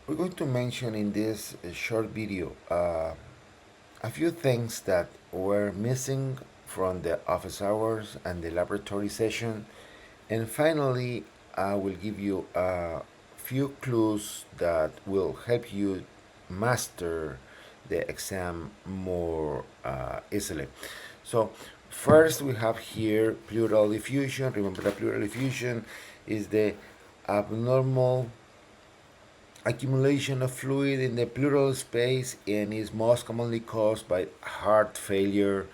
We're going to mention in this short video a few things that were missing from the office hours and the laboratory session. And finally, I will give you a few clues that will help you master the exam more easily. So, first we have here pleural effusion. Remember that pleural effusion is the abnormal accumulation of fluid in the pleural space and is most commonly caused by heart failure,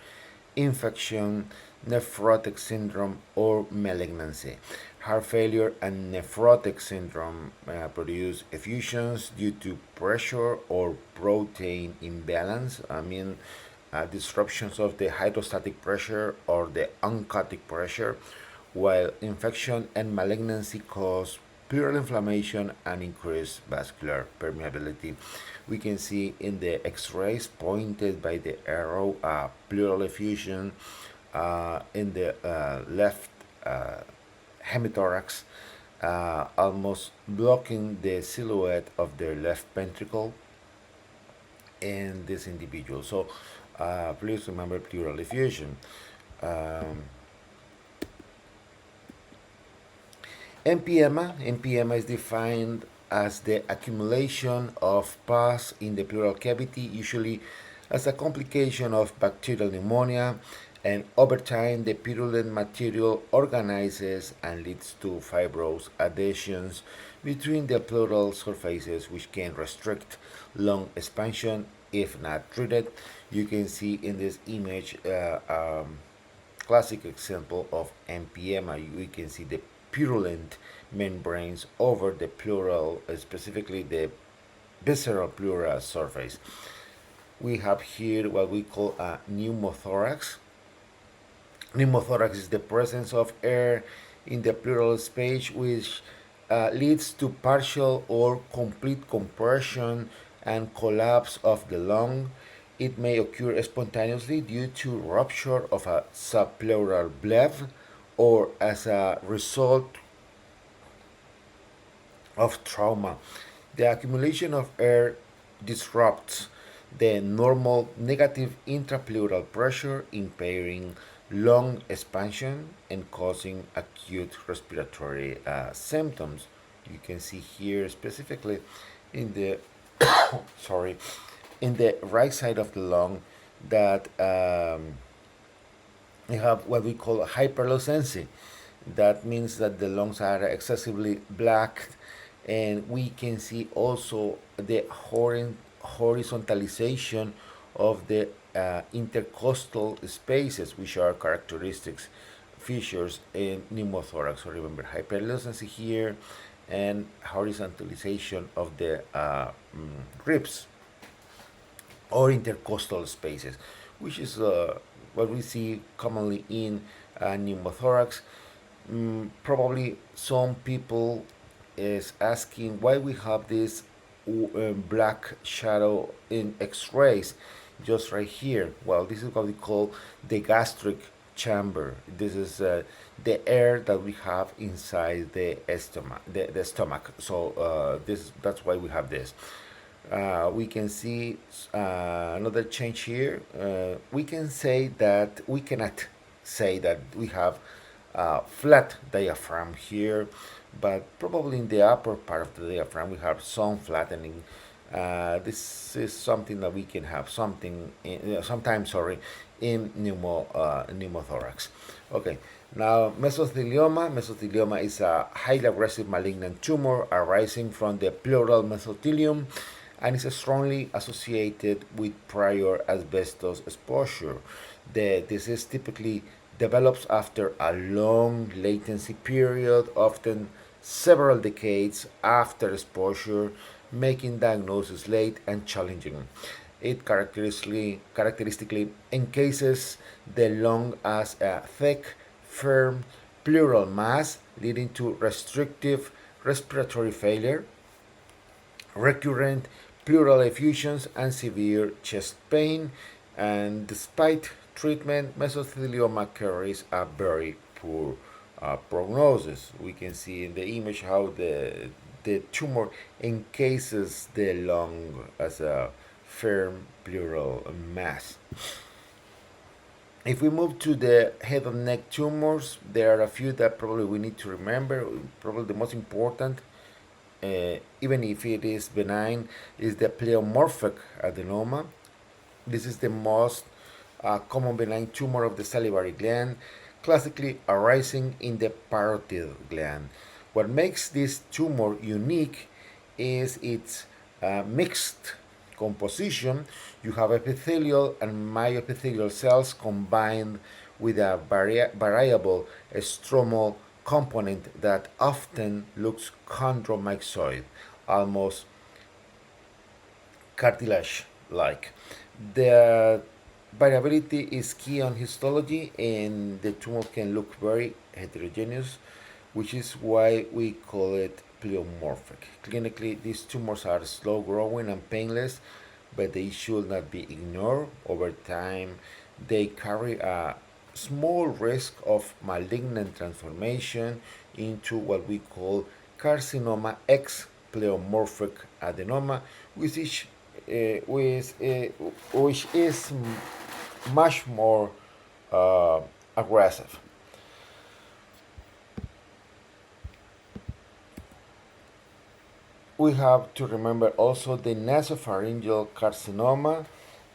infection, nephrotic syndrome, or malignancy. Heart failure and nephrotic syndrome produce effusions due to pressure or protein imbalance. Disruptions of the hydrostatic pressure or the oncotic pressure, while infection and malignancy cause pleural inflammation and increased vascular permeability. We can see in the x-rays pointed by the arrow pleural effusion in the left hemithorax, almost blocking the silhouette of the left ventricle in this individual. So please remember pleural effusion. Um, NPMA is defined as the accumulation of pus in the pleural cavity, usually as a complication of bacterial pneumonia, and over time the purulent material organizes and leads to fibrous adhesions between the pleural surfaces, which can restrict lung expansion if not treated. You can see in this image classic example of NPMA. We can see the purulent membranes over the pleural, specifically the visceral pleural surface. We have here what we call a pneumothorax. Pneumothorax is the presence of air in the pleural space, which leads to partial or complete compression and collapse of the lung. It may occur spontaneously due to rupture of a subpleural valve or as a result of trauma. The accumulation of air disrupts the normal negative intrapleural pressure, impairing lung expansion and causing acute respiratory symptoms. You can see here specifically in the sorry, in the right side of the lung that you have what we call hyperlucency. That means that the lungs are excessively black, and we can see also the horizontalization of the intercostal spaces, which are characteristics features in pneumothorax. So remember hyperlucency here and horizontalization of the ribs or intercostal spaces, which is what we see commonly in pneumothorax. Probably some people is asking why we have this black shadow in x-rays just right here. Well, this is what we call the gastric chamber. This is the air that we have inside the stomach. So that's why we have this. We can see another change here. We can say that we cannot say that we have a flat diaphragm here, but probably in the upper part of the diaphragm we have some flattening. This is something that we can have sometimes, in pneumothorax. Okay, now mesothelioma. Mesothelioma is a highly aggressive malignant tumor arising from the pleural mesothelium and is strongly associated with prior asbestos exposure. The disease typically develops after a long latency period, often several decades after exposure, making diagnosis late and challenging. It characteristically encases the lung as a thick, firm pleural mass, leading to restrictive respiratory failure, recurrent pleural effusions, and severe chest pain. And despite treatment, mesothelioma carries a very poor prognosis. We can see in the image how the tumor encases the lung as a firm pleural mass. If we move to the head and neck tumors, there are a few that probably we need to remember. Probably the most important, even if it is benign, is the pleomorphic adenoma. This is the most common benign tumor of the salivary gland, classically arising in the parotid gland. What makes this tumor unique is its mixed composition. You have epithelial and myoepithelial cells combined with a variable stromal component that often looks chondromyxoid, almost cartilage like. The variability is key on histology, and the tumor can look very heterogeneous, which is why we call it pleomorphic. Clinically, these tumors are slow growing and painless, but they should not be ignored. Over time, they carry a small risk of malignant transformation into what we call carcinoma X pleomorphic adenoma, which is much more uh, aggressive. We have to remember also the nasopharyngeal carcinoma.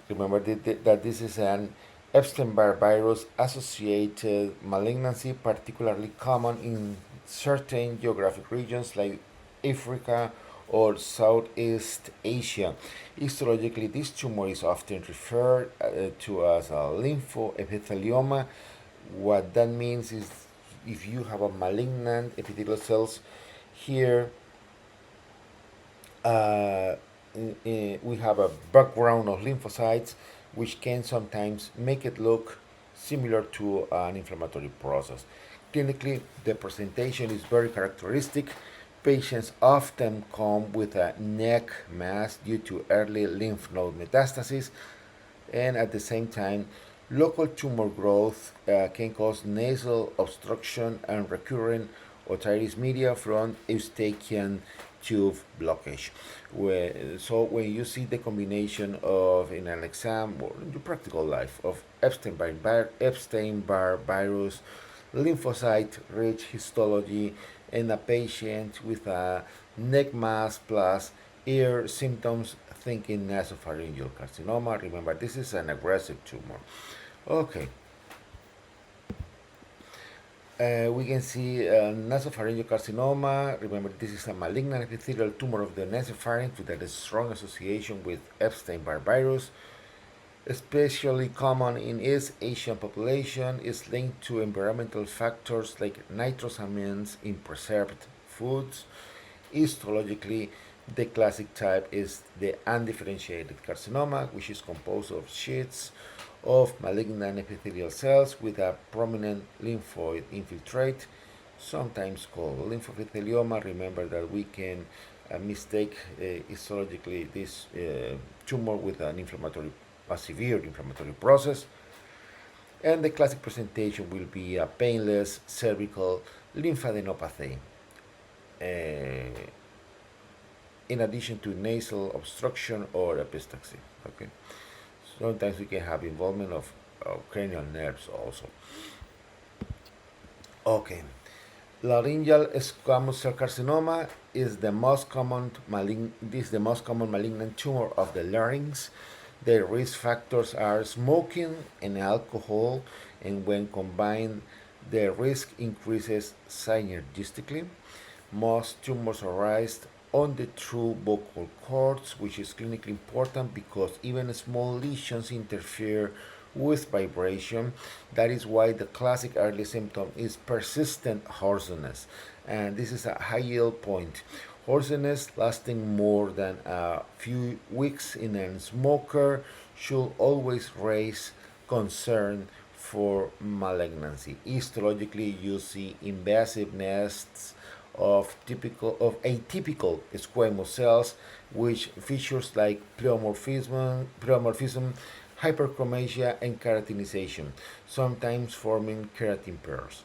Remember that this is an Epstein-Barr virus associated malignancy, particularly common in certain geographic regions like Africa or Southeast Asia. Histologically, this tumor is often referred to as a lymphoepithelioma. What that means is if you have a malignant epithelial cells here, uh, we have a background of lymphocytes, which can sometimes make it look similar to an inflammatory process. Clinically, the presentation is very characteristic. Patients often come with a neck mass due to early lymph node metastasis, and at the same time, local tumor growth can cause nasal obstruction and recurrent otitis media from Eustachian tube blockage. So when you see the combination of in an exam or in your practical life of Epstein-Barr virus, lymphocyte-rich histology, and a patient with a neck mass plus ear symptoms, thinking nasopharyngeal carcinoma. Remember, this is an aggressive tumor. Okay, we can see nasopharyngeal carcinoma. Remember, this is a malignant epithelial tumor of the nasopharynx with a strong association with Epstein-Barr virus. Especially common in East Asian population, is linked to environmental factors like nitrosamines in preserved foods. Histologically, the classic type is the undifferentiated carcinoma, which is composed of sheets of malignant epithelial cells with a prominent lymphoid infiltrate, sometimes called lymphoepithelioma. Remember that we can mistake histologically this tumor with a severe inflammatory process. And the classic presentation will be a painless cervical lymphadenopathy, in addition to nasal obstruction or epistaxy. Okay, sometimes we can have involvement of cranial nerves also. Okay, laryngeal squamous cell carcinoma is the most common malignant tumor of the larynx. The risk factors are smoking and alcohol, and when combined, the risk increases synergistically. Most tumors arise on the true vocal cords, which is clinically important because even small lesions interfere with vibration. That is why the classic early symptom is persistent hoarseness, and this is a high yield point. Hoarseness lasting more than a few weeks in a smoker should always raise concern for malignancy. Histologically, you see invasive nests of atypical squamous cells, which features like pleomorphism, hyperchromasia, and keratinization, sometimes forming keratin pairs.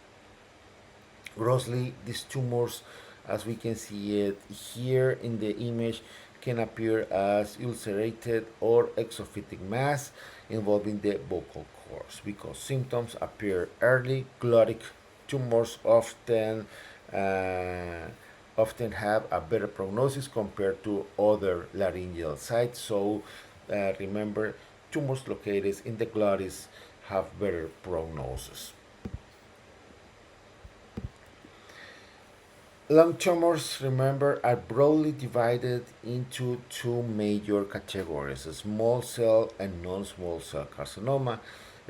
Grossly, these tumors as we can see it here in the image, can appear as ulcerated or exophytic mass involving the vocal cords because symptoms appear early. Glottic tumors uh, often have a better prognosis compared to other laryngeal sites. So remember, tumors located in the glottis have better prognosis. Lung tumors, remember, are broadly divided into two major categories: small cell and non-small cell carcinoma.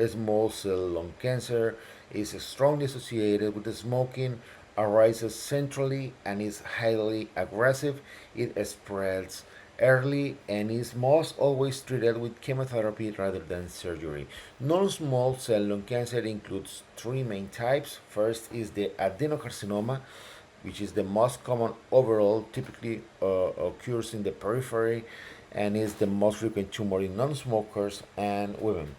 Small cell lung cancer is strongly associated with smoking, arises centrally, and is highly aggressive. It spreads early and is most always treated with chemotherapy rather than surgery. Non-small cell lung cancer includes three main types. First is the adenocarcinoma, which is the most common overall, typically occurs in the periphery and is the most frequent tumor in non-smokers and women.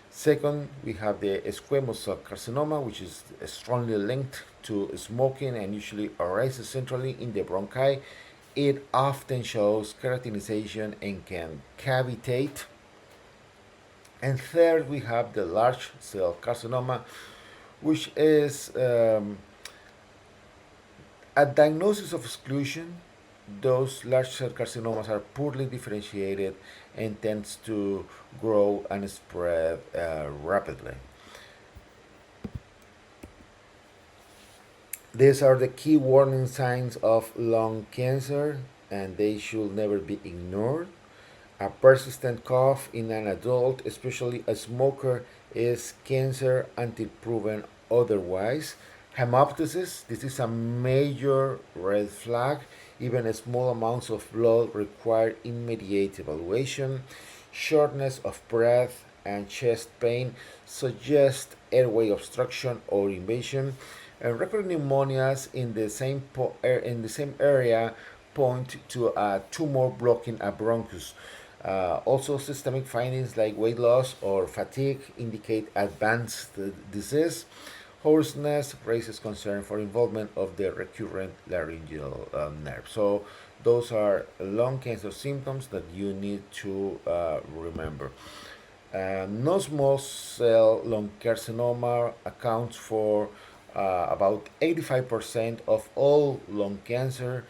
Second, we have the squamous cell carcinoma, which is strongly linked to smoking and usually arises centrally in the bronchi. It often shows keratinization and can cavitate. And third, we have the large cell carcinoma, which is a diagnosis of exclusion. Those large cell carcinomas are poorly differentiated and tends to grow and spread rapidly. These are the key warning signs of lung cancer, and they should never be ignored. A persistent cough in an adult, especially a smoker, is cancer until proven otherwise. Hemoptysis, this is a major red flag. Even small amounts of blood require immediate evaluation. Shortness of breath and chest pain suggest airway obstruction or invasion. And recurrent pneumonias in the same area point to a tumor blocking a bronchus. Also, systemic findings like weight loss or fatigue indicate advanced disease. Hoarseness raises concern for involvement of the recurrent laryngeal nerve. So, those are lung cancer symptoms that you need to remember. Non-small cell lung carcinoma accounts for about 85% of all lung cancers.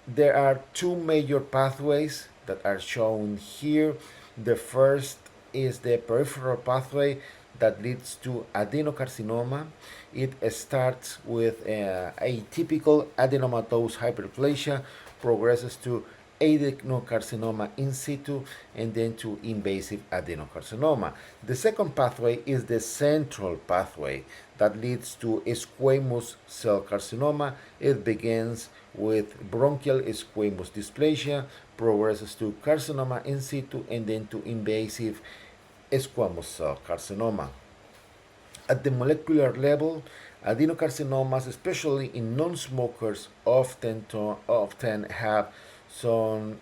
There are two major pathways that are shown here. The first is the peripheral pathway that leads to adenocarcinoma. It starts with a typical adenomatous hyperplasia, progresses to adenocarcinoma in situ, and then to invasive adenocarcinoma. The second pathway is the central pathway that leads to squamous cell carcinoma. It begins with bronchial squamous dysplasia, progresses to carcinoma in situ, and then to invasive squamous cell carcinoma. At the molecular level, adenocarcinomas, especially in non-smokers, often have some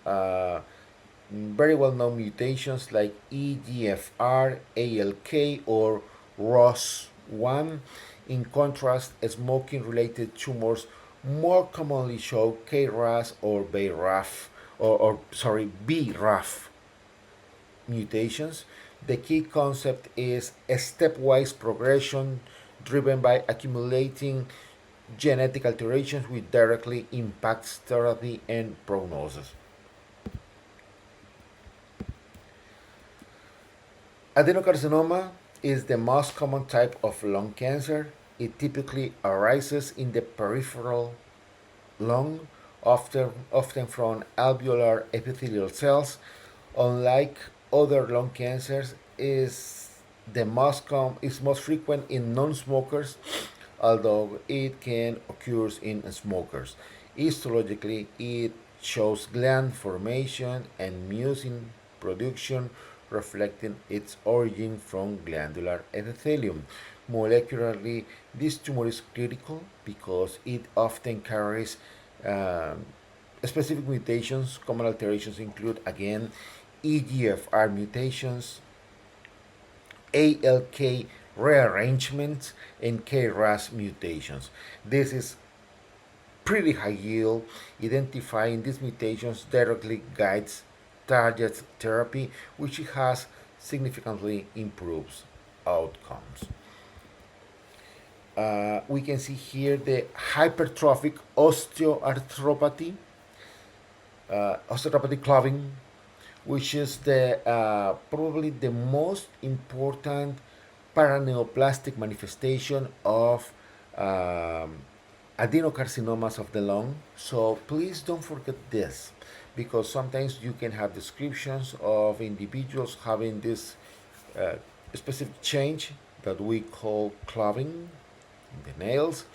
very well-known mutations like EGFR, ALK, or ROS1. In contrast, smoking-related tumors more commonly show KRAS or BRAF mutations. The key concept is a stepwise progression driven by accumulating genetic alterations which directly impacts therapy and prognosis. Adenocarcinoma is the most common type of lung cancer. It typically arises in the peripheral lung, often from alveolar epithelial cells. Unlike other lung cancers, is most frequent in non-smokers, although it can occur in smokers. Histologically, it shows gland formation and mucin production, reflecting its origin from glandular epithelium. Molecularly, this tumor is critical because it often carries specific mutations. Common alterations include, again, EGFR mutations, ALK rearrangements and KRAS mutations. This is pretty high yield. Identifying these mutations directly guides target therapy, which has significantly improves outcomes. We can see here the hypertrophic osteopathic cloving, which is the probably the most important paraneoplastic manifestation of um, adenocarcinomas of the lung. So please don't forget this, because sometimes you can have descriptions of individuals having this uh, specific change that we call cloving in the nails,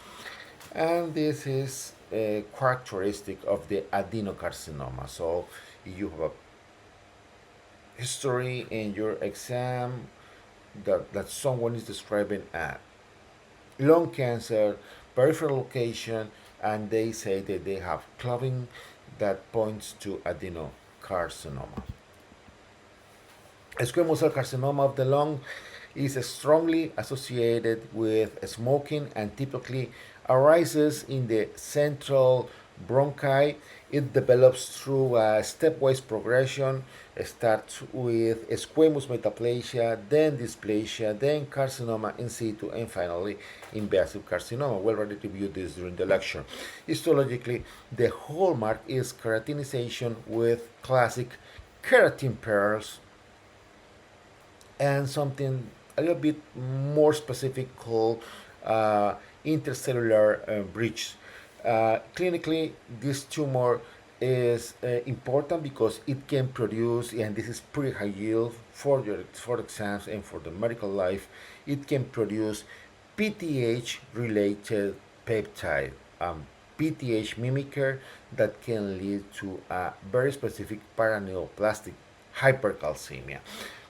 and this is a characteristic of the adenocarcinoma. So if you have a history in your exam that someone is describing a lung cancer, peripheral location, and they say that they have cloving, that points to adenocarcinoma. Squamous cell carcinoma of the lung is strongly associated with smoking and typically arises in the central bronchi. It develops through a stepwise progression. It starts with squamous metaplasia, then dysplasia, then carcinoma in situ, and finally invasive carcinoma. We already reviewed this during the lecture. Histologically, the hallmark is keratinization with classic keratin pearls and something a little bit more specific called intercellular breach. Clinically, this tumor is important because it can produce, and this is pretty high yield for exams and for the medical life, it can produce PTH related peptide, PTH mimicker, that can lead to a very specific paraneoplastic hypercalcemia.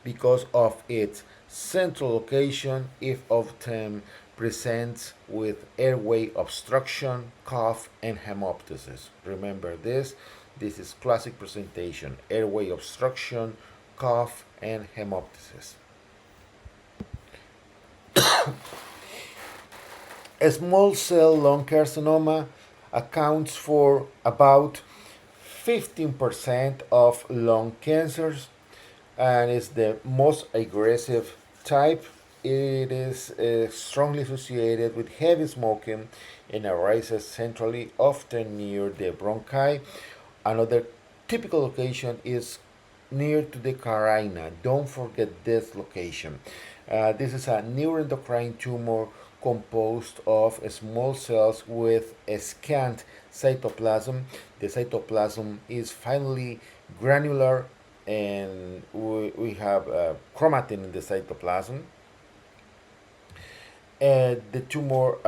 Because of its central location, it often presents with airway obstruction, cough, and hemoptysis. Remember this. This is classic presentation: airway obstruction, cough, and hemoptysis. A small cell lung carcinoma accounts for about 15% of lung cancers and is the most aggressive type. It is strongly associated with heavy smoking and arises centrally, often near the bronchi. Another typical location is near to the carina. Don't forget this location. This is a neuroendocrine tumor composed of small cells with a scant cytoplasm. The cytoplasm is finely granular, and we have chromatin in the cytoplasm. The tumor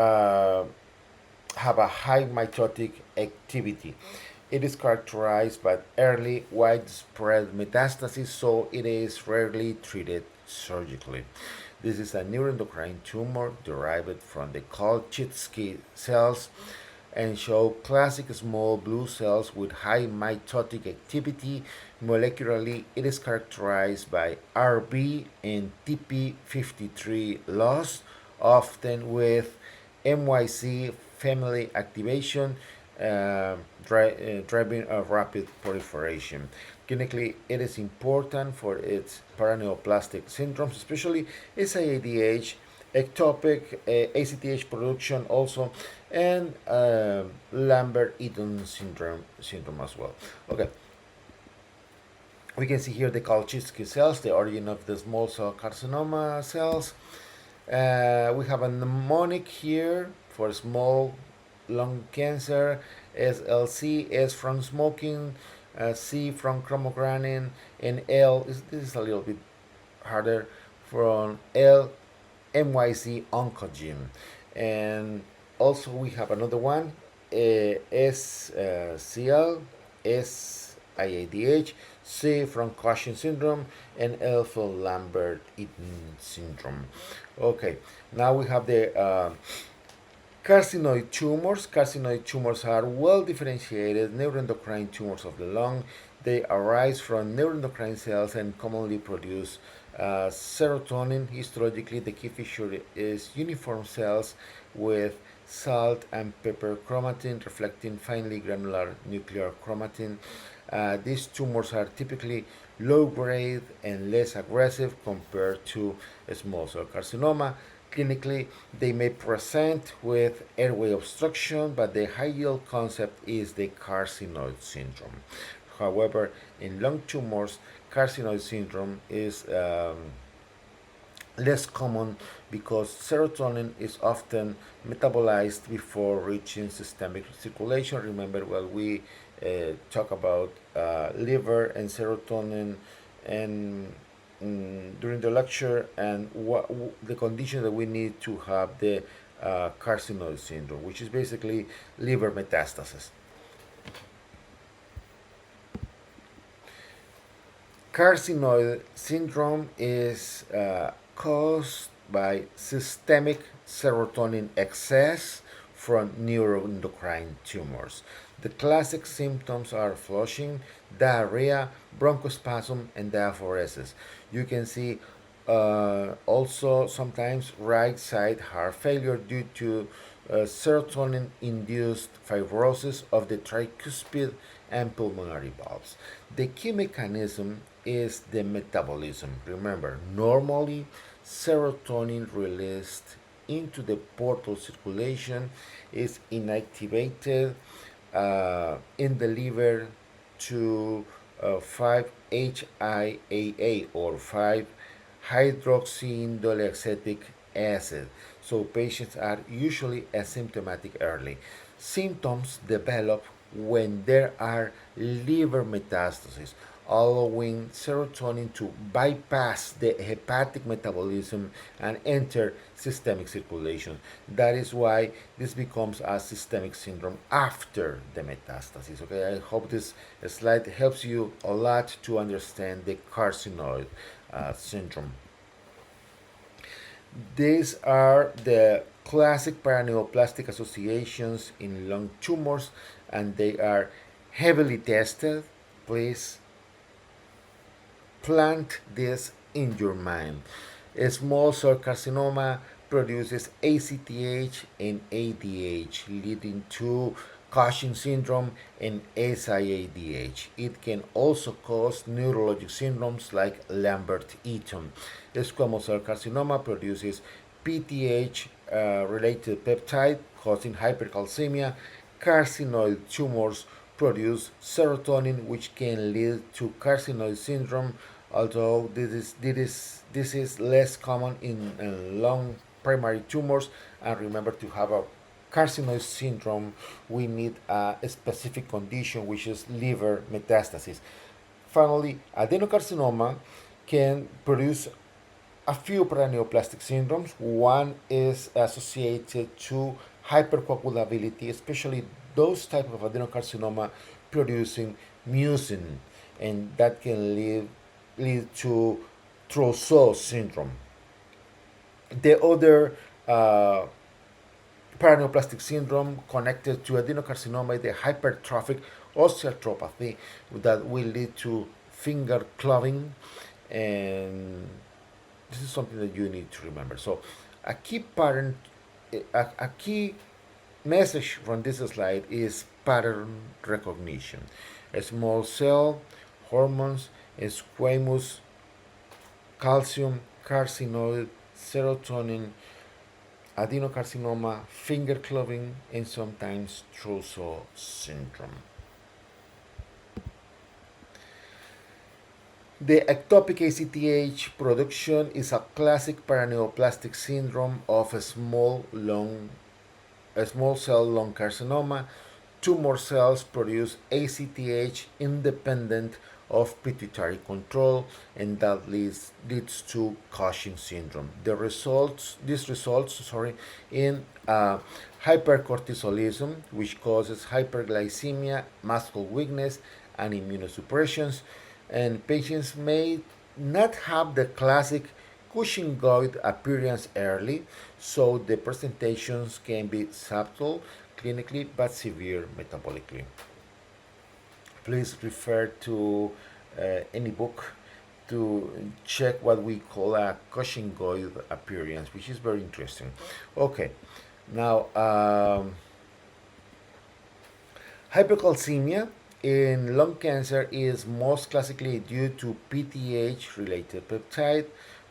have a high mitotic activity. It is characterized by early widespread metastasis, so it is rarely treated surgically. This is a neuroendocrine tumor derived from the Kolchitsky cells and show classic small blue cells with high mitotic activity. Molecularly, it is characterized by RB and TP53 loss, often with MYC family activation, driving a rapid proliferation. Clinically, it is important for its paraneoplastic syndromes, especially SIADH, ectopic ACTH production also, and Lambert-Eaton syndrome as well. Okay, we can see here the Kolchitsky cells, the origin of the small cell carcinoma cells. We have a mnemonic here for small lung cancer. SLC, S from smoking, C from chromogranin, and L, this is a little bit harder, from L, MYC oncogene. And also we have another one, SCL, SIADH, C from Cushing syndrome, and L for Lambert-Eaton syndrome. Okay, now we have the carcinoid tumors. Carcinoid tumors are well differentiated neuroendocrine tumors of the lung. They arise from neuroendocrine cells and commonly produce Serotonin, histologically, the key feature is uniform cells with salt and pepper chromatin reflecting finely granular nuclear chromatin. These tumors are typically low grade and less aggressive compared to small cell carcinoma. Clinically, they may present with airway obstruction, but the ideal concept is the carcinoid syndrome. However, in lung tumors, carcinoid syndrome is less common because serotonin is often metabolized before reaching systemic circulation. Remember, while we talk about liver and serotonin and during the lecture and the condition that we need to have the carcinoid syndrome, which is basically liver metastasis. Carcinoid syndrome is caused by systemic serotonin excess from neuroendocrine tumors. The classic symptoms are flushing, diarrhea, bronchospasm, and diaphoresis. You can see also sometimes right side heart failure due to serotonin induced fibrosis of the tricuspid and pulmonary valves. The key mechanism is the metabolism. Remember, normally serotonin released into the portal circulation is inactivated in the liver to 5-HIAA or 5 hydroxyindoleacetic acid. So patients are usually asymptomatic early. Symptoms develop when there are liver metastases, allowing serotonin to bypass the hepatic metabolism and enter systemic circulation. That is why this becomes a systemic syndrome after the metastasis. Okay, I hope this slide helps you a lot to understand the carcinoid syndrome. These are the classic paraneoplastic associations in lung tumors, and they are heavily tested. Please plant this in your mind. A small cell carcinoma produces ACTH and ADH, leading to Cushing syndrome and SIADH. It can also cause neurologic syndromes like Lambert-Eaton. Squamous cell carcinoma produces PTH related peptide causing hypercalcemia. Carcinoid tumors produce serotonin, which can lead to carcinoid syndrome, although this is less common in lung primary tumors. And remember, to have a carcinoid syndrome, we need a specific condition, which is liver metastasis. Finally, adenocarcinoma can produce a few paraneoplastic syndromes. One is associated to hypercoagulability, especially those type of adenocarcinoma producing mucin, and that can lead to Trousseau syndrome. The other paraneoplastic syndrome connected to adenocarcinoma is the hypertrophic osteoarthropathy that will lead to finger clubbing, and this is something that you need to remember. So a key pattern, a key message from this slide is pattern recognition. A small cell, hormones, squamous, calcium, carcinoid, serotonin, adenocarcinoma, finger clubbing, and sometimes Trousseau syndrome. The ectopic ACTH production is a classic paraneoplastic syndrome of a small cell lung carcinoma. Tumor cells produce ACTH independent of pituitary control, and that leads to Cushing syndrome. This results in hypercortisolism, which causes hyperglycemia, muscle weakness, and immunosuppressions. And patients may not have the classic Cushingoid appearance early, so the presentations can be subtle clinically but severe metabolically. Please refer to any book to check what we call a Carcinoid appearance, which is very interesting. Okay, now hypercalcemia in lung cancer is most classically due to PTH-related peptide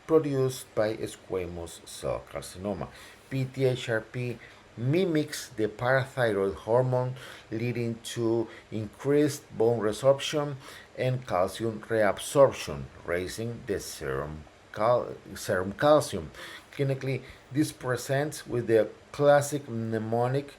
produced by squamous cell carcinoma. PTHRP mimics the parathyroid hormone, leading to increased bone resorption and calcium reabsorption, raising the serum calcium. Clinically, this presents with the classic mnemonic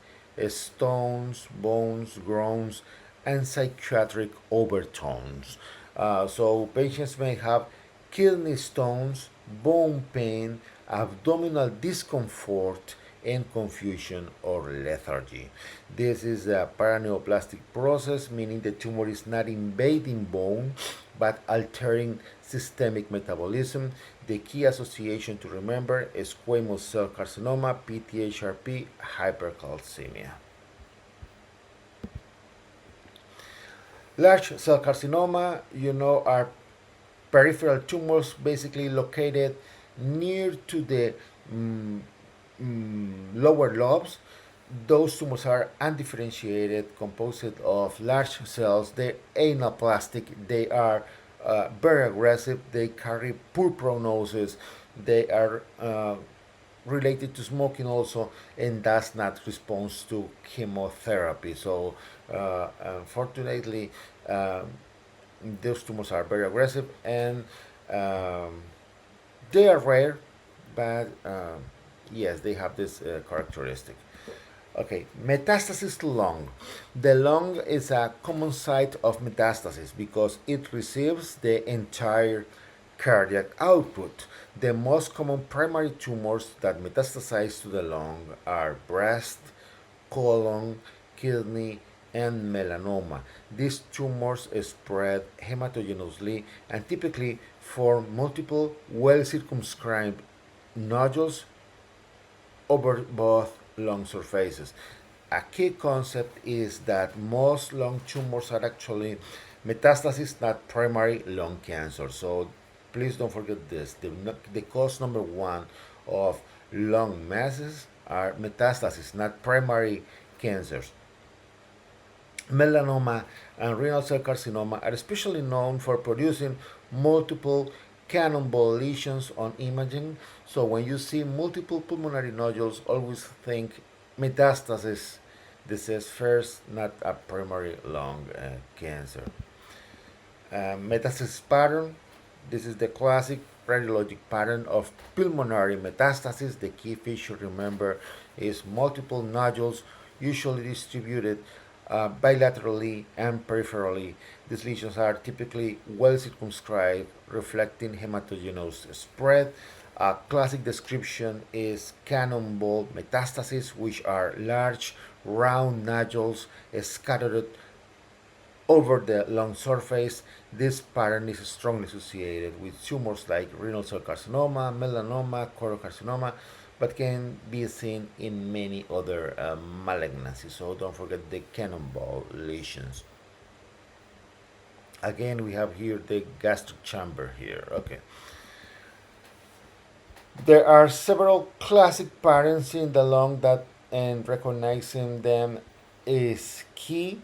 stones, bones, groans, and psychiatric overtones. So patients may have kidney stones, bone pain, abdominal discomfort, and confusion or lethargy. This is a paraneoplastic process, meaning the tumor is not invading bone but altering systemic metabolism. The key association to remember is squamous cell carcinoma, PTHRP, hypercalcemia. Large cell carcinoma, are peripheral tumors basically located near to the mm, lower lobes. Those tumors are undifferentiated, composed of large cells. They're anaplastic. They are very aggressive. They carry poor prognosis. They are related to smoking also, and does not respond to chemotherapy. So, unfortunately, those tumors are very aggressive, and um, they are rare, but yes, they have this characteristic. Okay, metastasis to lung. The lung is a common site of metastasis because it receives the entire cardiac output. The most common primary tumors that metastasize to the lung are breast, colon, kidney, and melanoma. These tumors spread hematogenously and typically form multiple well circumscribed nodules over both lung surfaces. A key concept is that most lung tumors are actually metastasis, not primary lung cancer. So please don't forget this. The cause number one of lung masses are metastasis, not primary cancers. Melanoma and renal cell carcinoma are especially known for producing multiple cannonball lesions on imaging. So when you see multiple pulmonary nodules, always think metastasis. This is first, not a primary lung cancer. Metastasis pattern. This is the classic radiologic pattern of pulmonary metastasis. The key feature, remember, is multiple nodules, usually distributed bilaterally and peripherally. These lesions are typically well circumscribed, reflecting hematogenous spread. A classic description is cannonball metastasis, which are large, round nodules scattered over the lung surface. This pattern is strongly associated with tumors like renal cell carcinoma, melanoma, choriocarcinoma, but can be seen in many other malignancies. So don't forget the cannonball lesions. Again, we have here the gastric chamber here. Okay. There are several classic patterns in the lung that, and recognizing them is key.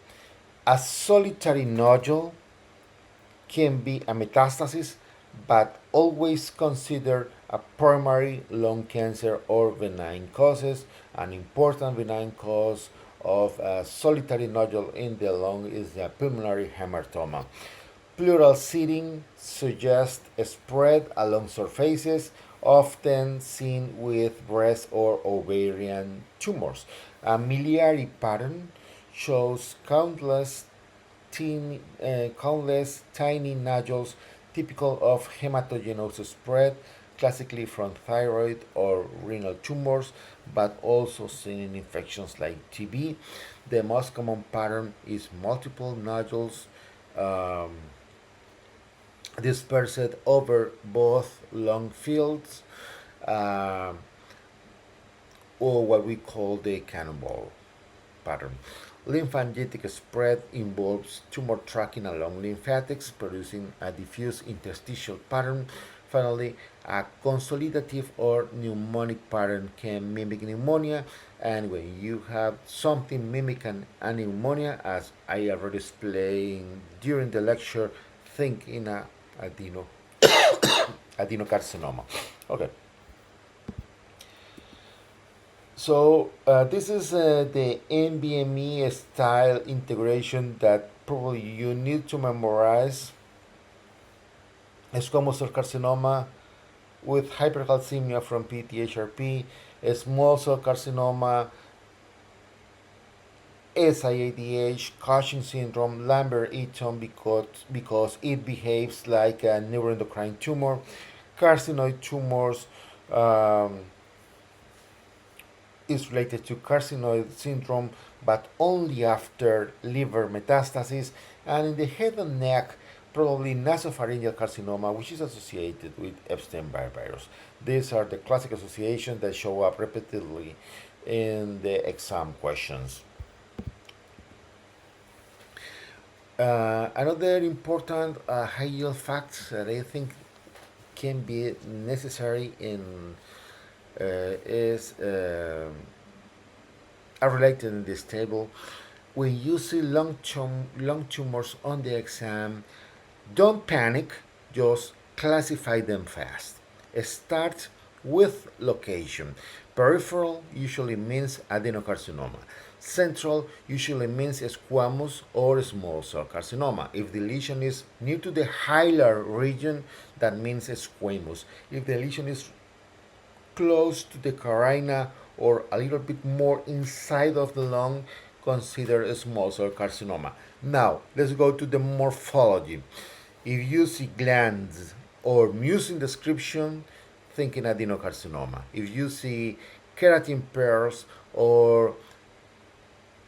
A solitary nodule can be a metastasis, but always consider a primary lung cancer or benign causes. An important benign cause of a solitary nodule in the lung is the pulmonary hematoma. Pleural seeding suggests a spread along surfaces, often seen with breast or ovarian tumors. A miliary pattern shows countless tiny nodules typical of hematogenous spread, classically from thyroid or renal tumors, but also seen in infections like TB. The most common pattern is multiple nodules um, dispersed over both lung fields, uh, or what we call the cannonball pattern. Lymphangitic spread involves tumor tracking along lymphatics, producing a diffuse interstitial pattern. Finally, a consolidative or pneumonic pattern can mimic pneumonia, and when you have something mimicking a pneumonia, as I already explained during the lecture, think in a adeno, adenocarcinoma. Okay. So this is the NBME style integration that probably you need to memorize. Squamous cell carcinoma with hypercalcemia from PTHRP, small cell carcinoma, SIADH, Cushing syndrome, Lambert-Eaton because it behaves like a neuroendocrine tumor, carcinoid tumors, um, is related to carcinoid syndrome, but only after liver metastasis, and in the head and neck, probably nasopharyngeal carcinoma, which is associated with Epstein-Barr virus. These are the classic associations that show up repeatedly in the exam questions. Another important high-yield fact that I think can be necessary in is are related in this table. When you see lung tumors on the exam, don't panic, just classify them fast. Start with location. Peripheral usually means adenocarcinoma. Central usually means squamous or small cell carcinoma. If the lesion is near to the hilar region, that means squamous. If the lesion is close to the carina or a little bit more inside of the lung, consider a small cell carcinoma. Now, let's go to the morphology. If you see glands or mucin description, think in adenocarcinoma. If you see keratin pearls or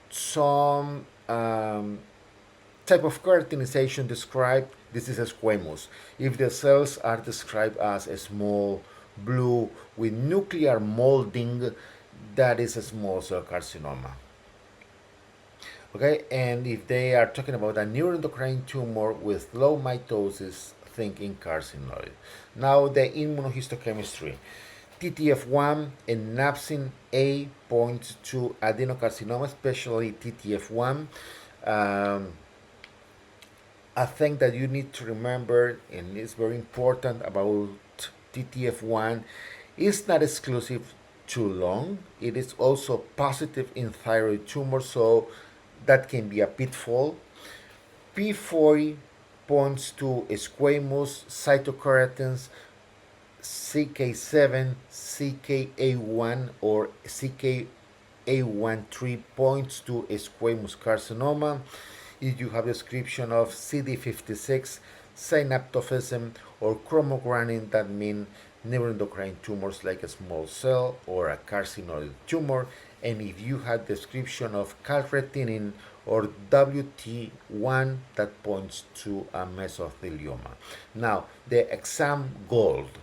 some type of keratinization described, this is a squamous. If the cells are described as a small blue with nuclear molding, that is a small cell carcinoma. Okay, and if they are talking about a neuroendocrine tumor with low mitosis, think in carcinoid. Now the immunohistochemistry. TTF1 and napsin A points to adenocarcinoma, especially TTF1. A thing that you need to remember, and it's very important about TTF1, is not exclusive to lung. It is also positive in thyroid tumors, so that can be a pitfall. P40 points to squamous cytokeratins, CK7, CKA1, or CKA13 points to squamous carcinoma. If you have description of CD56, synaptophysin, or chromogranin, that mean neuroendocrine tumors like a small cell or a carcinoid tumor. And if you have description of calretinin or WT1, that points to a mesothelioma. Now, the exam gold,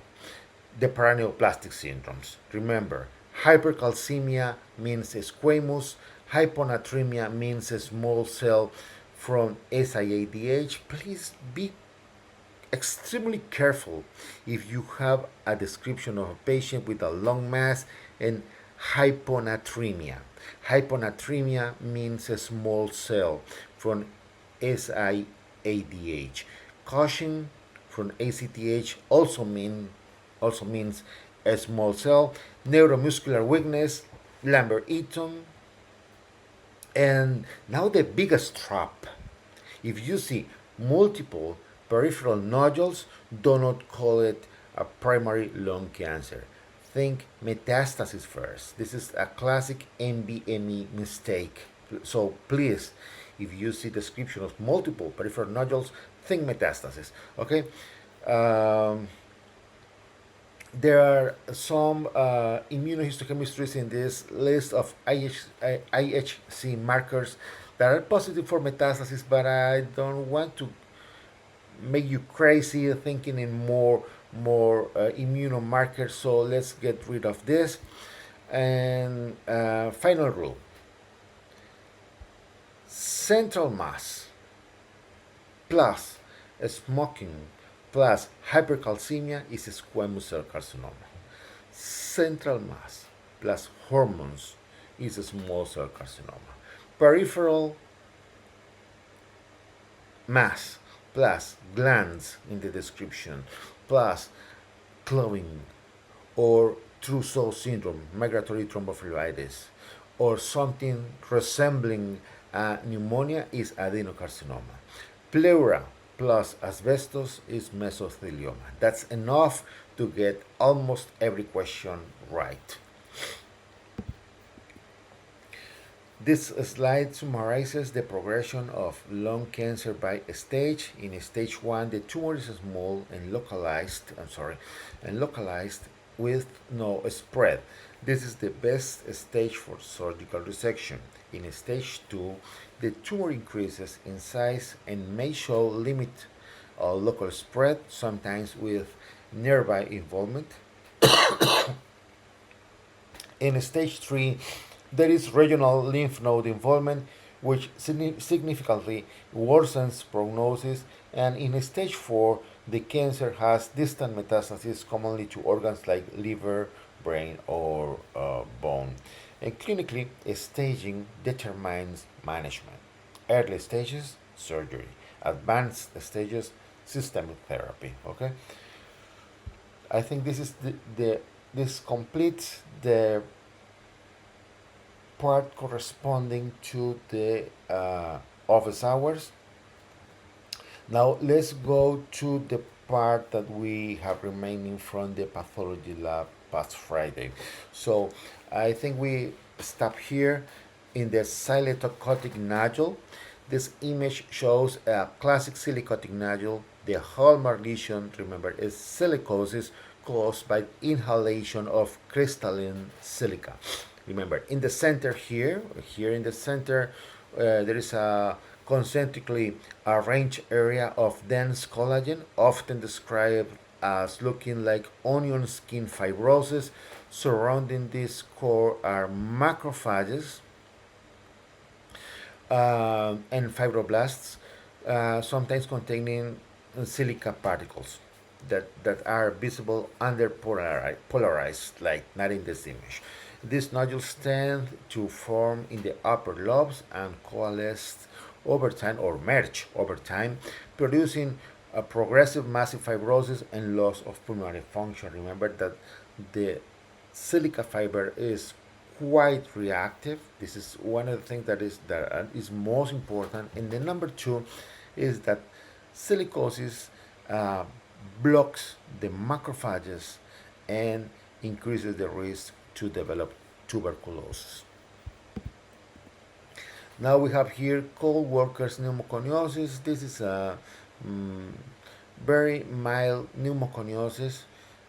the paraneoplastic syndromes. Remember, hypercalcemia means squamous, hyponatremia means small cell from SIADH. Please be extremely careful if you have a description of a patient with a lung mass and hyponatremia. Hyponatremia means a small cell from SIADH. Cushing from ACTH also means a small cell. Neuromuscular weakness, Lambert-Eaton. And now the biggest trap. If you see multiple peripheral nodules, do not call it a primary lung cancer. Think metastasis first. This is a classic NBME mistake. So please, if you see description of multiple peripheral nodules, think metastasis. Okay. There are some immunohistochemistries in this list of IHC markers that are positive for metastasis, but I don't want to make you crazy thinking in more immunomarkers. So let's get rid of this. And final rule: Central mass plus smoking plus hypercalcemia is squamous cell carcinoma. Central mass plus hormones is a small cell carcinoma. Peripheral mass plus glands in the description plus clubbing or Trousseau syndrome, migratory thrombophlebitis, or something resembling pneumonia is adenocarcinoma. Pleura plus asbestos is mesothelioma. That's enough to get almost every question right. This slide summarizes the progression of lung cancer by stage. In stage 1, the tumor is small and localized with no spread. This is the best stage for surgical resection. In stage 2, the tumor increases in size and may show limit local spread, sometimes with nearby involvement. In stage 3, there is regional lymph node involvement, which significantly worsens prognosis, and in stage 4, the cancer has distant metastases commonly to organs like liver, brain, or bone. And clinically, staging determines management. Early stages, surgery. Advanced stages, systemic therapy. Okay, I think this completes the part corresponding to the office hours. Now let's go to the part that we have remaining from the pathology lab past Friday. So I think we stop here in the silicotic nodule. This image shows a classic silicotic nodule. The hallmark lesion, remember, is silicosis caused by inhalation of crystalline silica. Remember, in the center here in the center, there is a concentrically arranged area of dense collagen, often described as looking like onion skin fibrosis. Surrounding this core are macrophages and fibroblasts, sometimes containing silica particles that are visible under polarized light, not in this image. These nodules tend to form in the upper lobes and coalesce over time or merge over time, producing a progressive massive fibrosis and loss of pulmonary function. Remember that the silica fiber is quite reactive. This is one of the things that is most important. And the number two is that silicosis uh, blocks the macrophages and increases the risk to develop tuberculosis. Now we have here cold workers pneumoconiosis. This is a very mild pneumoconiosis.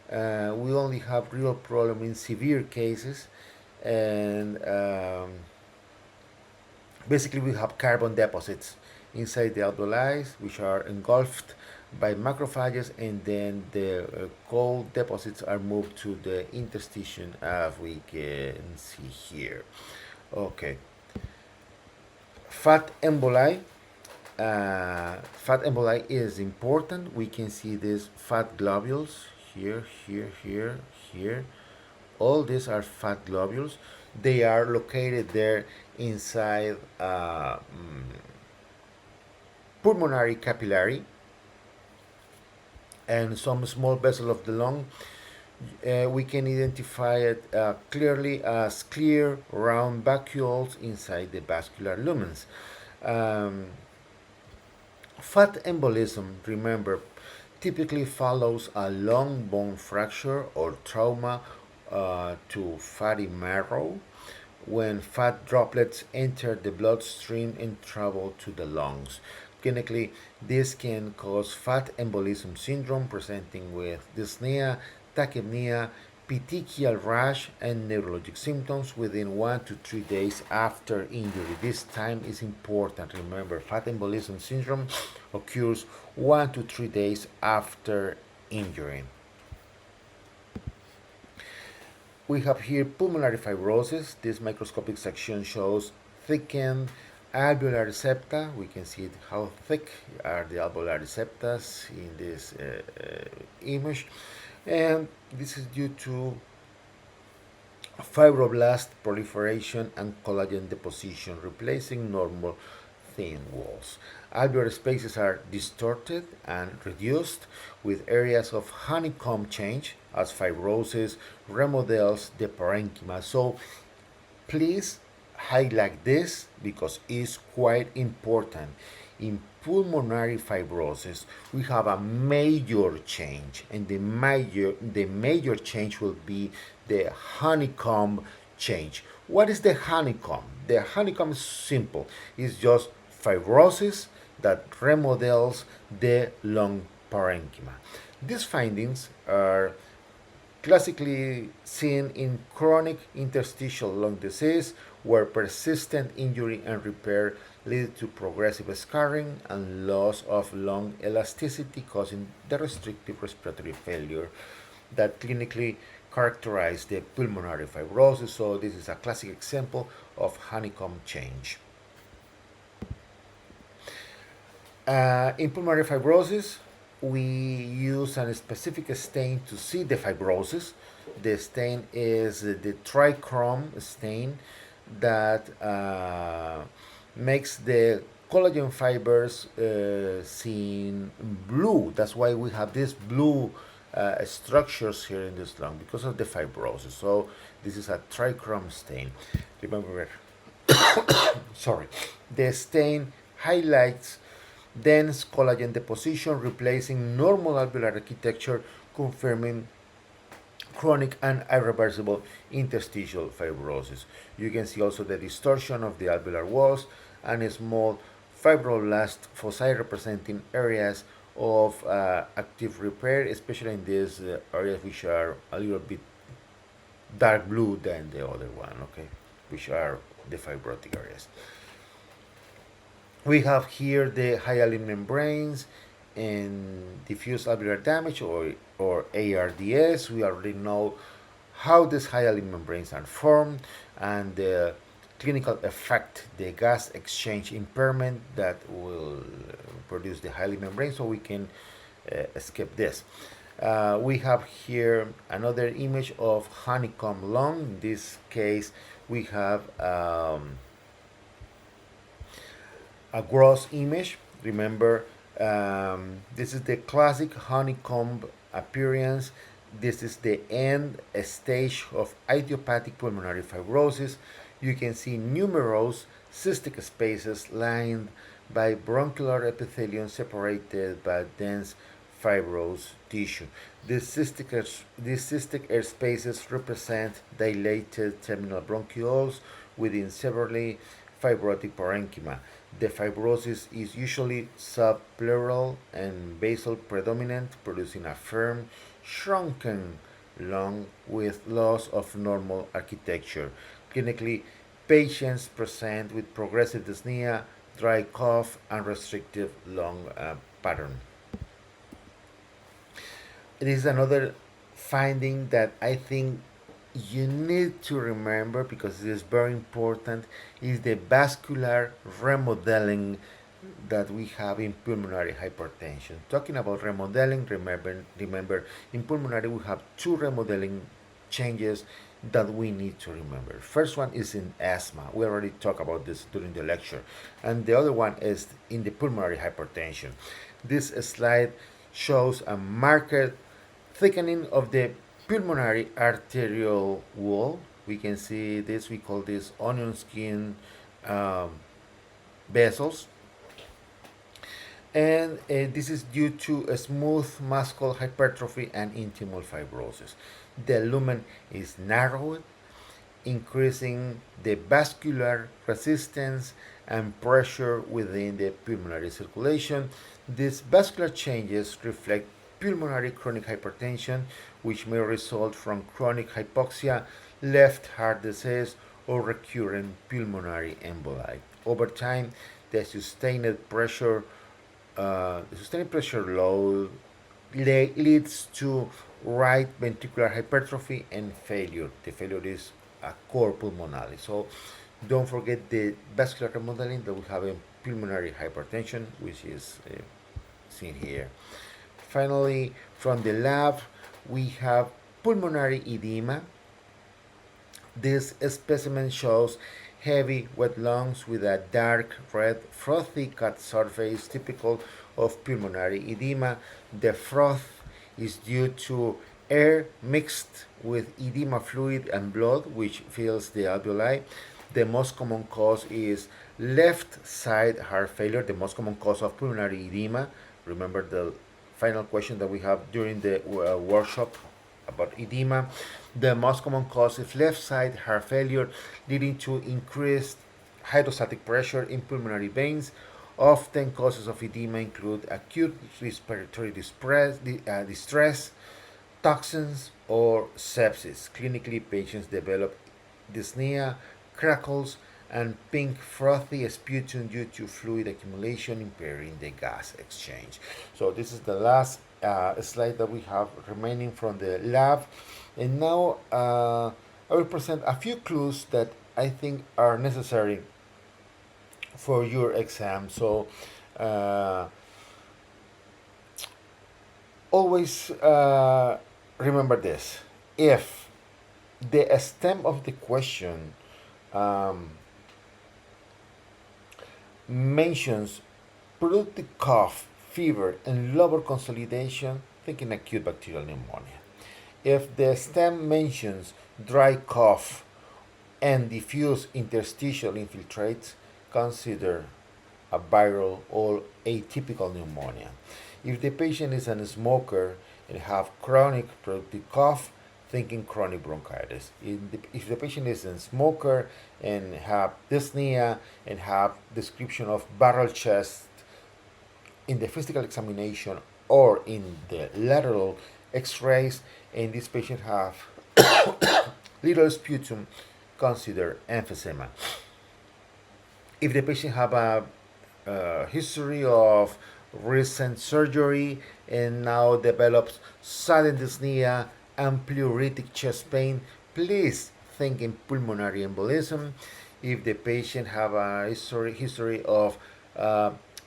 We only have real problem in severe cases, and basically we have carbon deposits inside the alveoli, which are engulfed by macrophages, and then the cold deposits are moved to the interstitium, as we can see here. Okay. Fat emboli. Fat emboli is important. We can see these fat globules here, here. All these are fat globules. They are located there inside pulmonary capillary and some small vessel of the lung. We can identify it clearly as clear round vacuoles inside the vascular lumens. Fat embolism, remember, typically follows a long bone fracture or trauma to fatty marrow when fat droplets enter the bloodstream and travel to the lungs. Clinically, this can cause fat embolism syndrome, presenting with dyspnea, tachypnea, petechial rash, and neurologic symptoms within 1 to 3 days after injury. This time is important. Remember, fat embolism syndrome occurs 1 to 3 days after injury. We have here pulmonary fibrosis. This microscopic section shows thickened alveolar septa, we can see how thick are the alveolar septas in this image, and this is due to fibroblast proliferation and collagen deposition, replacing normal thin walls. Alveolar spaces are distorted and reduced, with areas of honeycomb change as fibrosis remodels the parenchyma. So please highlight this because it's quite important. In pulmonary fibrosis, we have a major change, and the major change will be the honeycomb change. What is the honeycomb? The honeycomb is simple. It's just fibrosis that remodels the lung parenchyma. These findings are classically seen in chronic interstitial lung disease, where persistent injury and repair lead to progressive scarring and loss of lung elasticity, causing the restrictive respiratory failure that clinically characterize the pulmonary fibrosis. So this is a classic example of honeycomb change. In pulmonary fibrosis, we use a specific stain to see the fibrosis. The stain is the trichrome stain that makes the collagen fibers seen blue. That's why we have these blue structures here in this lung, because of the fibrosis. So this is a trichrome stain. Remember, sorry, the stain highlights dense collagen deposition, replacing normal alveolar architecture, confirming chronic and irreversible interstitial fibrosis. You can see also the distortion of the alveolar walls and a small fibroblast foci representing areas of active repair, especially in these areas which are a little bit dark blue than the other one, okay, which are the fibrotic areas. We have here the hyaline membranes and diffuse alveolar damage, or ARDS. We already know how these hyaline membranes are formed and the clinical effect, the gas exchange impairment that will produce the hyaline membrane, so we can skip this. We have here another image of honeycomb lung. In this case, we have a gross image. Remember, this is the classic honeycomb appearance. This is the end stage of idiopathic pulmonary fibrosis. You can see numerous cystic spaces lined by bronchial epithelium separated by dense fibrous tissue. These cystic air spaces represent dilated terminal bronchioles within severely fibrotic parenchyma. The fibrosis is usually subpleural and basal predominant, producing a firm, shrunken lung with loss of normal architecture. Clinically, patients present with progressive dyspnea, dry cough, and restrictive lung pattern. This is another finding that I think you need to remember, because it is very important, is the vascular remodeling that we have in pulmonary hypertension. Talking about remodeling, remember in pulmonary we have two remodeling changes that we need to remember. First one is in asthma. We already talked about this during the lecture. And the other one is in the pulmonary hypertension. This slide shows a marked thickening of the pulmonary arterial wall. We can see this, we call this onion skin vessels. And this is due to a smooth muscle hypertrophy and intimal fibrosis. The lumen is narrowed, increasing the vascular resistance and pressure within the pulmonary circulation. These vascular changes reflect pulmonary chronic hypertension, which may result from chronic hypoxia, left heart disease, or recurrent pulmonary emboli. Over time, the sustained pressure load leads to right ventricular hypertrophy and failure. The failure is a cor pulmonale. So Don't forget the vascular remodeling that we have in pulmonary hypertension, which is seen here. Finally, from the lab, we have pulmonary edema. This specimen shows heavy, wet lungs with a dark red, frothy cut surface typical of pulmonary edema. The froth is due to air mixed with edema fluid and blood, which fills the alveoli. The most common cause is left side heart failure, the most common cause of pulmonary edema. Remember the final question that we have during the workshop about edema. The most common cause is left side heart failure, leading to increased hydrostatic pressure in pulmonary veins. Often causes of edema include acute respiratory distress, toxins, or sepsis. Clinically, patients develop dyspnea, crackles, and pink frothy sputum due to fluid accumulation impairing the gas exchange. So this is the last slide that we have remaining from the lab. And now I will present a few clues that I think are necessary for your exam. So always remember this. If the stem of the question um, mentions productive cough, fever, and lobar consolidation, thinking acute bacterial pneumonia. If the stem mentions dry cough and diffuse interstitial infiltrates, consider a viral or atypical pneumonia. If the patient is a smoker and have chronic productive cough, thinking chronic bronchitis. If the patient is a smoker and have dyspnea and have description of barrel chest in the physical examination or in the lateral x-rays, and this patient have little sputum, consider emphysema. If the patient have a history of recent surgery and now develops sudden dyspnea and pleuritic chest pain, please think in pulmonary embolism. If the patient have a history of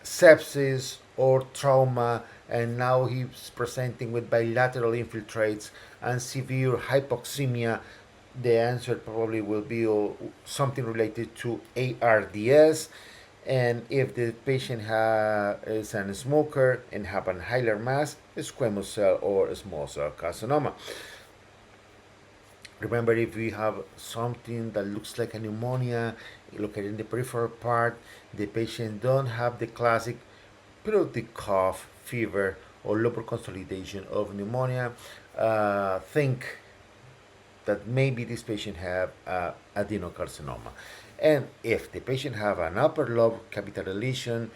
sepsis or trauma and now he's presenting with bilateral infiltrates and severe hypoxemia, the answer probably will be something related to ARDS. And if the patient is a smoker and have an hilar mass, squamous cell or small cell carcinoma. Remember, if we have something that looks like a pneumonia located in the peripheral part, the patient don't have the classic productive cough, fever, or lobar consolidation of pneumonia, think that maybe this patient have adenocarcinoma. And if the patient have an upper lobe capillary lesion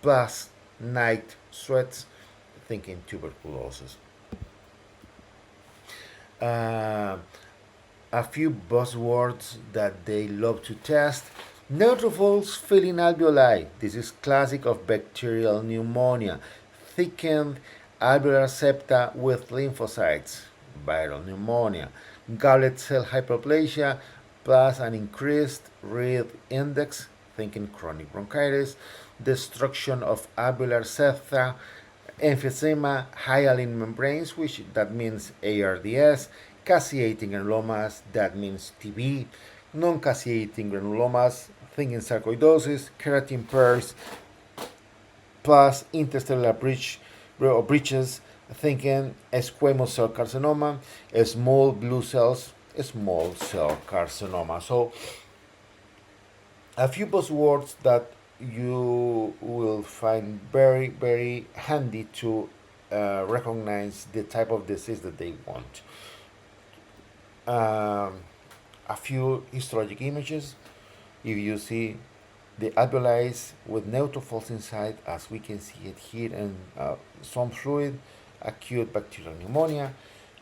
plus night sweats, thinking tuberculosis. A few buzzwords that they love to test. Neutrophils filling alveoli. This is classic of bacterial pneumonia. Thickened alveolar septa with lymphocytes. Viral pneumonia. Goblet cell hyperplasia plus an increased read index, thinking chronic bronchitis. Destruction of alveolar septa. Emphysema, hyaline membranes, which that means ARDS. Caseating granulomas, that means TB. Non-caseating granulomas, thinking sarcoidosis. Keratin pairs plus interstellar breaches, thinking squamous cell carcinoma. Small blue cells, small cell carcinoma. So a few buzzwords that you will find very, very handy to recognize the type of disease that they want. A few histologic images. If you see the alveoli with neutrophils inside, as we can see it here, and some fluid, acute bacterial pneumonia.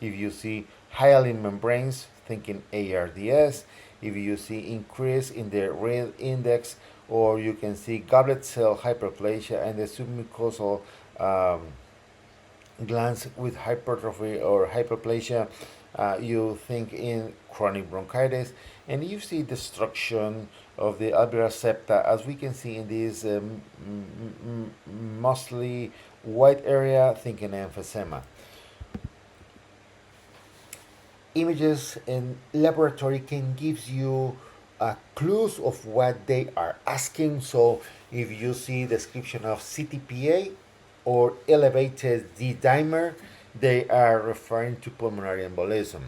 If you see hyaline membranes, thinking ARDS. If you see increase in the red index, or you can see goblet cell hyperplasia and the submucosal glands with hypertrophy or hyperplasia, you think in chronic bronchitis, and you see destruction of the alveolar septa, as we can see in this mostly white area, thinking emphysema. Images in laboratory can give you clues of what they are asking. So if you see description of CTPA or elevated D dimer, they are referring to pulmonary embolism.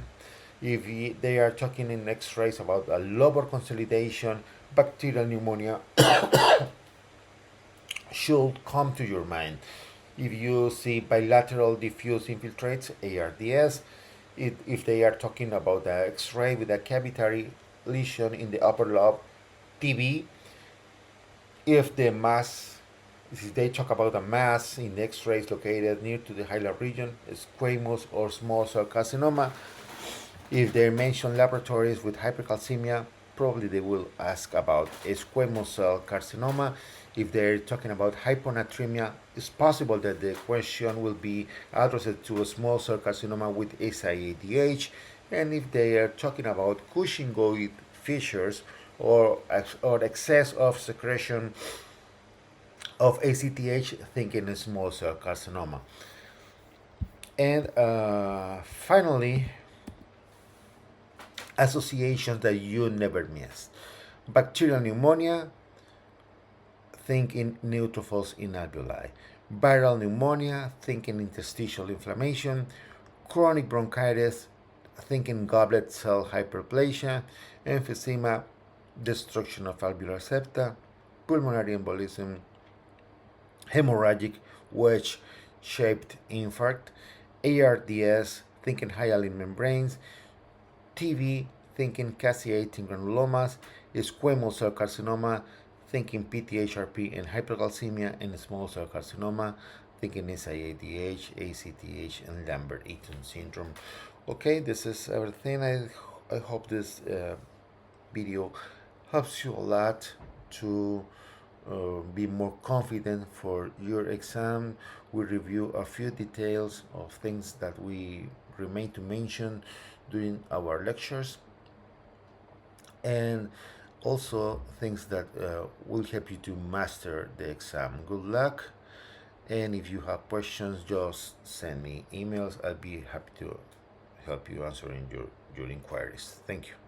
If they are talking in X-rays about a lobar consolidation, bacterial pneumonia should come to your mind. If you see bilateral diffuse infiltrates, ARDS, if they are talking about the X-ray with a cavitary lesion in the upper lobe, TB. If they talk about a mass in the X-rays located near to the hilar region, squamous or small cell carcinoma. If they mention laboratories with hypercalcemia, probably they will ask about a squamous cell carcinoma. If they're talking about hyponatremia, it's possible that the question will be addressed to a small cell carcinoma with SIADH. And if they are talking about Cushingoid fissures or excess of secretion of ACTH, thinking a small cell carcinoma. And finally, associations that you never miss. Bacterial pneumonia, think in neutrophils in alveoli. Viral pneumonia, think in interstitial inflammation. Chronic bronchitis, think in goblet cell hyperplasia. Emphysema, destruction of alveolar septa. Pulmonary embolism, hemorrhagic wedge-shaped infarct. ARDS, think in hyaline membranes. TB, thinking caseating granulomas, squamous cell carcinoma, thinking PTHRP and hypercalcemia, and small cell carcinoma, thinking SIADH, ACTH, and Lambert-Eaton syndrome. Okay, this is everything. I hope this video helps you a lot to be more confident for your exam. We review a few details of things that we remain to mention during our lectures, and also things that will help you to master the exam. Good luck, and if you have questions, just send me emails. I'll be happy to help you answering your inquiries. Thank you.